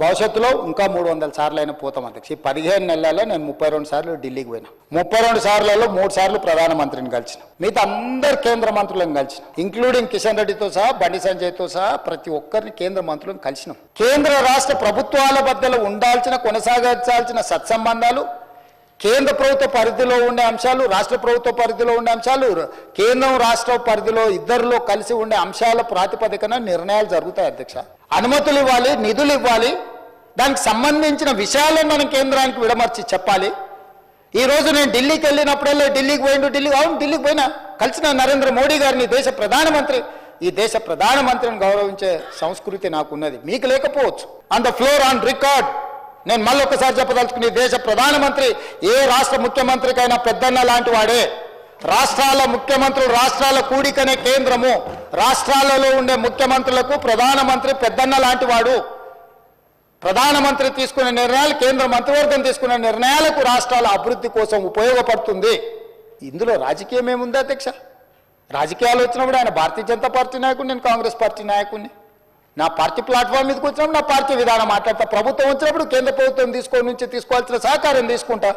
భవిష్యత్తులో ఇంకా 300 సార్లు అయినా పోతాం అధ్యక్ష. ఈ 15 నెలల్లో నేను 32 సార్లు ఢిల్లీకి పోయినా. 32 సార్లలో 3 సార్లు ప్రధానమంత్రిని కలిసిన, మిగతా అందరు కేంద్ర మంత్రులను కలిసిన, ఇంక్లూడింగ్ కిషన్ రెడ్డితో సహా, బండి సంజయ్తో సహా ప్రతి ఒక్కరిని కేంద్ర మంత్రులను కలిసినాం. కేంద్ర రాష్ట్ర ప్రభుత్వాల మధ్యలో ఉండాల్సిన, కొనసాగించాల్సిన సత్సంబంధాలు, కేంద్ర ప్రభుత్వ పరిధిలో ఉండే అంశాలు, రాష్ట్ర ప్రభుత్వ పరిధిలో ఉండే అంశాలు, కేంద్రం రాష్ట్ర పరిధిలో ఇద్దరిలో కలిసి ఉండే అంశాల ప్రాతిపదికన నిర్ణయాలు జరుగుతాయి అధ్యక్ష. అనుమతులు ఇవ్వాలి, నిధులు ఇవ్వాలి, దానికి సంబంధించిన విషయాలను మనం కేంద్రానికి విడమర్చి చెప్పాలి. ఈరోజు నేను ఢిల్లీకి వెళ్ళినప్పుడల్లా ఢిల్లీకి పోయినా కలిసిన నరేంద్ర మోడీ గారిని, దేశ ప్రధానమంత్రి, ఈ దేశ ప్రధానమంత్రిని గౌరవించే సంస్కృతి నాకున్నది, మీకు లేకపోవచ్చు. On the floor, on record నేను మళ్ళొకసారి చెప్పదలుచుకుని, దేశ ప్రధానమంత్రి ఏ రాష్ట్ర ముఖ్యమంత్రికైనా పెద్దన్న లాంటి వాడే. రాష్ట్రాల ముఖ్యమంత్రులు, రాష్ట్రాల కూడికనే కేంద్రము. రాష్ట్రాలలో ఉండే ముఖ్యమంత్రులకు ప్రధానమంత్రి పెద్దన్న లాంటి వాడు. ప్రధానమంత్రి తీసుకునే నిర్ణయాలు, కేంద్ర మంత్రివర్గం తీసుకునే నిర్ణయాలకు రాష్ట్రాల అభివృద్ధి కోసం ఉపయోగపడుతుంది. ఇందులో రాజకీయం ఏముంది అధ్యక్ష? రాజకీయాలు వచ్చినప్పుడు ఆయన భారతీయ జనతా పార్టీ నాయకుడు, నేను కాంగ్రెస్ పార్టీ నాయకుడిని. నా పార్టీ ప్లాట్ఫామ్ మీదకి వచ్చినప్పుడు నా పార్టీ విధానం మాట్లాడతా. ప్రభుత్వం వచ్చినప్పుడు కేంద్ర ప్రభుత్వం నుంచి తీసుకోవాల్సిన సహకారం తీసుకుంటా.